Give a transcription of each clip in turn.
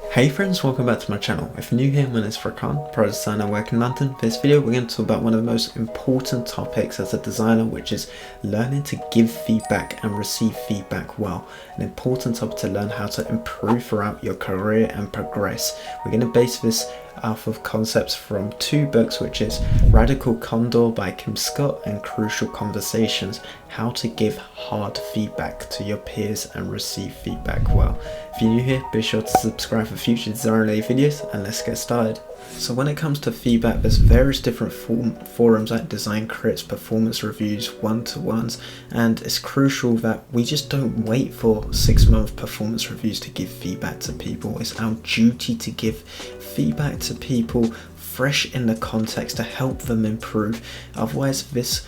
Hey friends, welcome back to my channel. If you're new here, my name is Furkan, product designer working in London. For this video, we're going to talk about one of the most important topics as a designer, which is learning to give feedback and receive feedback well. An important topic to learn how to improve throughout your career and progress. We're going to base this off of concepts from two books, which is Radical Condor by Kim Scott and Crucial Conversations, how to give hard feedback to your peers and receive feedback well. If you're new here, be sure to subscribe for future design related videos, and let's get started. So when it comes to feedback, there's various different forums like design crits, performance reviews, one-to-ones, and it's crucial that we just don't wait for 6-month performance reviews to give feedback to people. It's our duty to give feedback to people fresh in the context to help them improve. Otherwise, this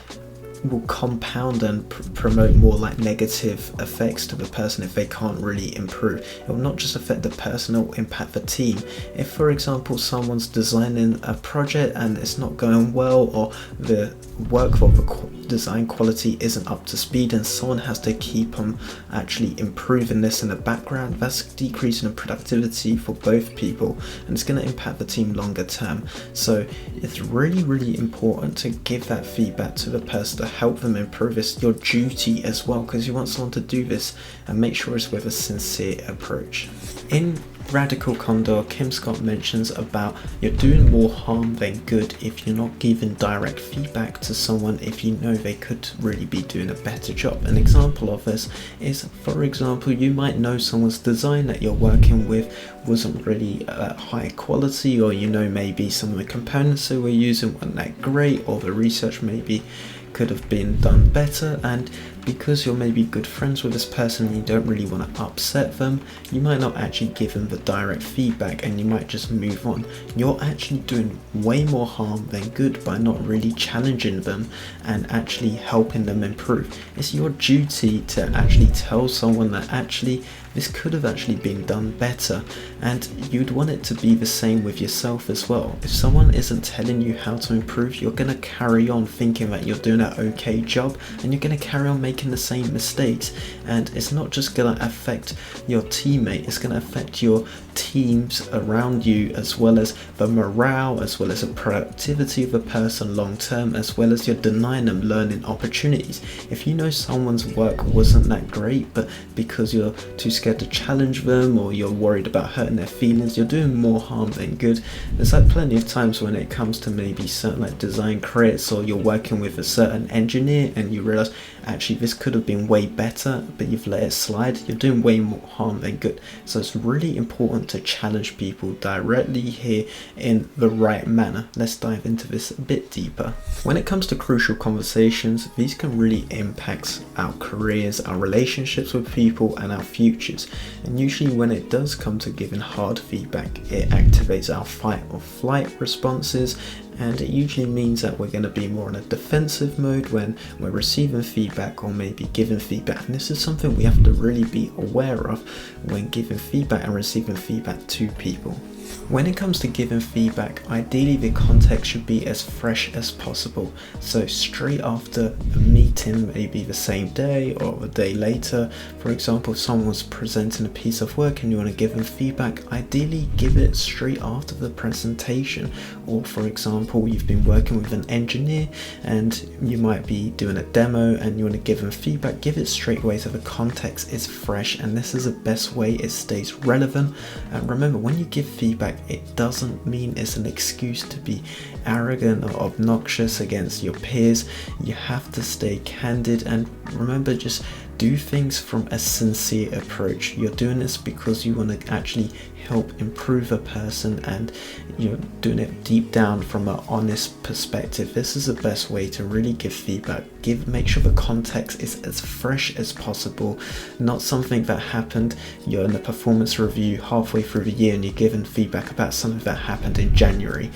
will compound and promote more like negative effects to the person if they can't really improve. It will not just affect the person, it will impact the team. If, for example, someone's designing a project and it's not going well, or the work or the design quality isn't up to speed, and someone has to keep on actually improving this in the background, that's decreasing the productivity for both people, and it's going to impact the team longer term. So it's really important to give that feedback to the person to help them improve. It's your duty as well, because you want someone to do this, and make sure it's with a sincere approach. In Radical Condor, Kim Scott mentions about you're doing more harm than good if you're not giving direct feedback to someone if you know they could really be doing a better job. An example of this is, for example, you might know someone's design that you're working with wasn't really high quality, or you know maybe some of the components they were using weren't that great, or the research maybe could have been done better, and because you're maybe good friends with this person and you don't really want to upset them, you might not actually give them the direct feedback and you might just move on. You're actually doing way more harm than good by not really challenging them and actually helping them improve. It's your duty to actually tell someone that actually this could have actually been done better, and you'd want it to be the same with yourself as well. If someone isn't telling you how to improve, you're going to carry on thinking that you're doing an okay job, and you're going to carry on making the same mistakes, and it's not just going to affect your teammate, it's going to affect your teams around you, as well as the morale, as well as the productivity of the person long term, as well as you're denying them learning opportunities. If you know someone's work wasn't that great, but because you're too scared to challenge them, or you're worried about hurting their feelings, you're doing more harm than good. There's like plenty of times when it comes to maybe certain like design crits, or you're working with a certain engineer and you realize actually this could have been way better, but you've let it slide. You're doing way more harm than good. So it's really important to challenge people directly here in the right manner. Let's dive into this a bit deeper. When it comes to crucial conversations, these can really impact our careers, our relationships with people, and our futures. And usually when it does come to giving hard feedback, it activates our fight or flight responses, and it usually means that we're going to be more in a defensive mode when we're receiving feedback or maybe giving feedback. And this is something we have to really be aware of when giving feedback and receiving feedback to people. When it comes to giving feedback, ideally the context should be as fresh as possible. So straight after a meeting, maybe the same day or a day later. For example, if someone's presenting a piece of work and you want to give them feedback, ideally give it straight after the presentation. Or for example, you've been working with an engineer and you might be doing a demo and you want to give them feedback, give it straight away so the context is fresh, and this is the best way it stays relevant. And remember, when you give feedback, it doesn't mean it's an excuse to be arrogant or obnoxious against your peers. You have to stay candid, and remember, just do things from a sincere approach. You're doing this because you want to actually help improve a person, and you're doing it deep down from an honest perspective. This is the best way to really give feedback. Make sure the context is as fresh as possible, not something that happened. You're in a performance review halfway through the year and you're giving feedback about something that happened in January.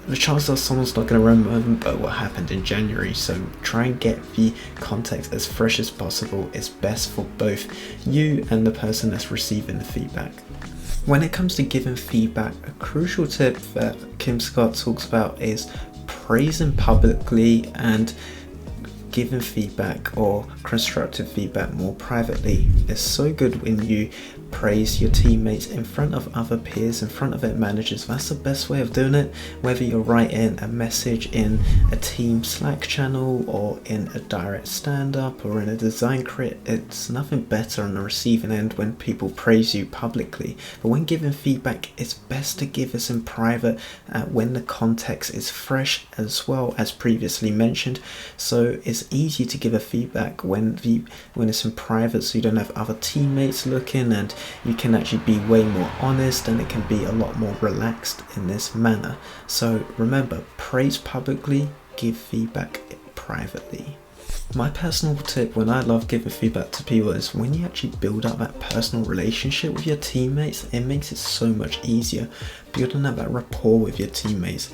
The chances are someone's not going to remember what happened in January, so try and get the context as fresh as possible. It's best for both you and the person that's receiving the feedback. When it comes to giving feedback, a crucial tip that Kim Scott talks about is praising publicly and giving feedback or constructive feedback more privately. It's so good when you praise your teammates in front of other peers, in front of their managers. That's the best way of doing it. Whether you're writing a message in a team Slack channel or in a direct stand-up or in a design crit, it's nothing better on the receiving end when people praise you publicly. But when giving feedback, it's best to give this in private when the context is fresh, as well as previously mentioned. So it's easier to give a feedback when it's in private, so you don't have other teammates looking, and you can actually be way more honest, and it can be a lot more relaxed in this manner. So remember, praise publicly, give feedback privately. My personal tip when I love giving feedback to people is when you actually build up that personal relationship with your teammates, it makes it so much easier building up that rapport with your teammates.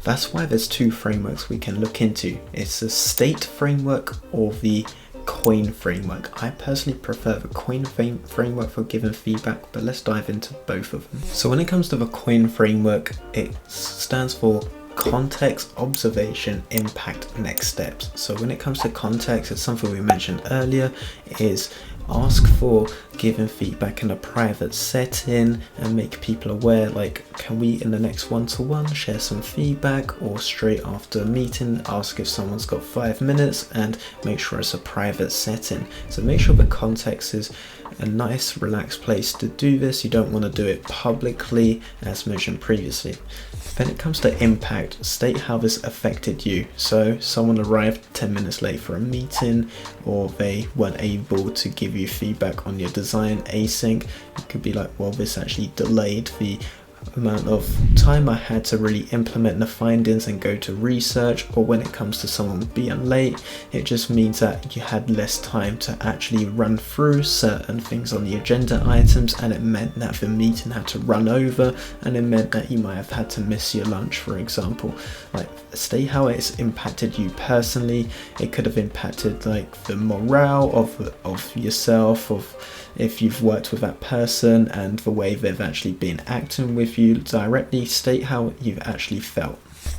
That's why there's two frameworks we can look into. It's the state framework or the coin framework. I personally prefer the coin framework for giving feedback, but let's dive into both of them. So when it comes to the coin framework, it stands for context, observation, impact, next steps. So when it comes to context, it's something we mentioned earlier, is ask for giving feedback in a private setting and make people aware, like, can we in the next one-to-one share some feedback, or straight after a meeting ask if someone's got 5 minutes, and make sure it's a private setting. So make sure the context is a nice relaxed place to do this. You don't want to do it publicly, as mentioned previously. When it comes to impact, state how this affected you. So someone arrived 10 minutes late for a meeting, or they weren't able to give you feedback on your design async. It could be like, well, this actually delayed the amount of time I had to really implement the findings and go to research. Or when it comes to someone being late, it just means that you had less time to actually run through certain things on the agenda items, and it meant that the meeting had to run over, and it meant that you might have had to miss your lunch, for example. Like, state how it's impacted you personally. It could have impacted like the morale of yourself, of if you've worked with that person, and the way they've actually been acting with you directly. State how you've actually felt.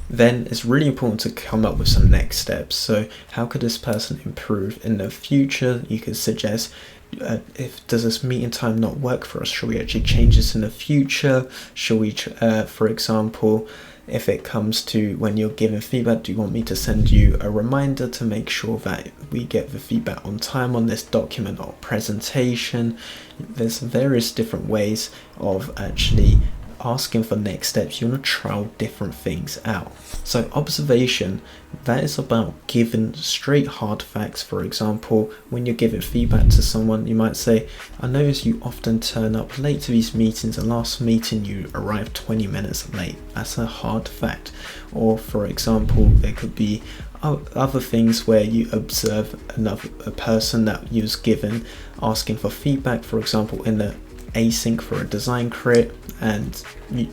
Then it's really important to come up with some next steps. So how could this person improve in the future? You could suggest, does this meeting time not work for us? Shall we actually change this in the future? Shall we, for example, if it comes to when you're giving feedback, do you want me to send you a reminder to make sure that we get the feedback on time on this document or presentation? There's various different ways of actually asking for next steps. You want to trial different things out. So observation, that is about giving straight hard facts. For example, when you're giving feedback to someone, you might say, I notice you often turn up late to these meetings. The last meeting you arrived 20 minutes late. That's a hard fact. Or for example, there could be other things where you observe a person that you was given asking for feedback, for example in the async for a design crit, and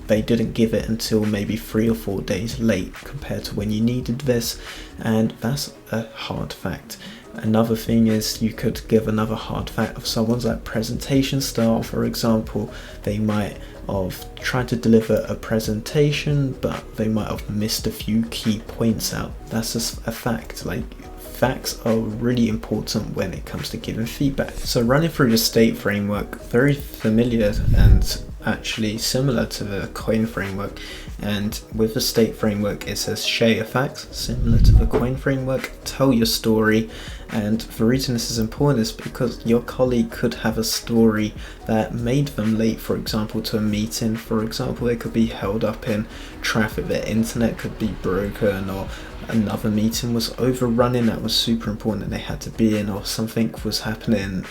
they didn't give it until maybe 3 or 4 days late compared to when you needed this, and that's a hard fact. Another thing is you could give another hard fact of someone's like presentation style. For example, they might have tried to deliver a presentation, but they might have missed a few key points out. That's just a fact. Like, facts are really important when it comes to giving feedback. So running through the state framework, very familiar and actually similar to the coin framework. And with the state framework, it says share your facts, similar to the coin framework, tell your story. And the reason this is important is because your colleague could have a story that made them late, for example, to a meeting. For example, they could be held up in traffic, their internet could be broken, or another meeting was overrunning that was super important and they had to be in, or something was happening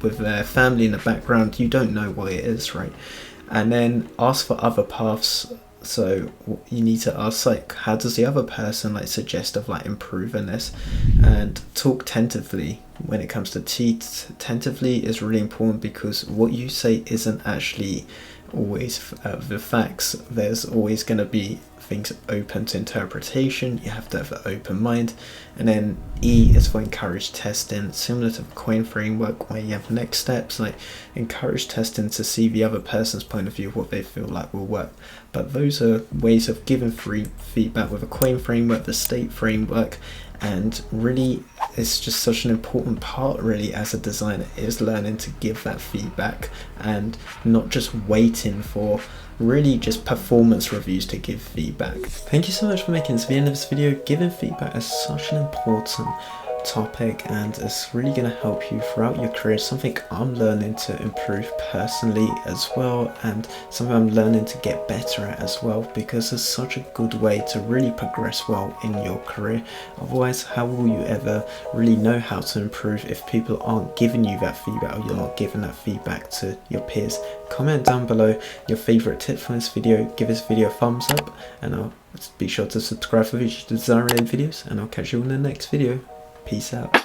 with their family in the background. You don't know what it is, right? And then ask for other paths. So you need to ask, like, how does the other person like suggest of like improving this, and talk tentatively. When it comes to tentatively is really important, because what you say isn't actually always the facts. There's always going to be things open to interpretation. You have to have an open mind, and then E is for encourage testing, similar to the coin framework where you have next steps, like encourage testing to see the other person's point of view of what they feel like will work. But those are ways of giving free feedback with a coin framework, the state framework, and really it's just such an important part really as a designer, is learning to give that feedback and not just waiting for really just performance reviews to give feedback. Thank you so much for making it to the end of this video. Giving feedback is such an important topic and it's really going to help you throughout your career. Something I'm learning to improve personally as well, and something I'm learning to get better at as well, because it's such a good way to really progress well in your career. Otherwise, how will you ever really know how to improve if people aren't giving you that feedback, or you're not giving that feedback to your peers? Comment down below your favorite tip from this video, give this video a thumbs up, and I'll be sure to subscribe for future design related videos, and I'll catch you in the next video. Peace out.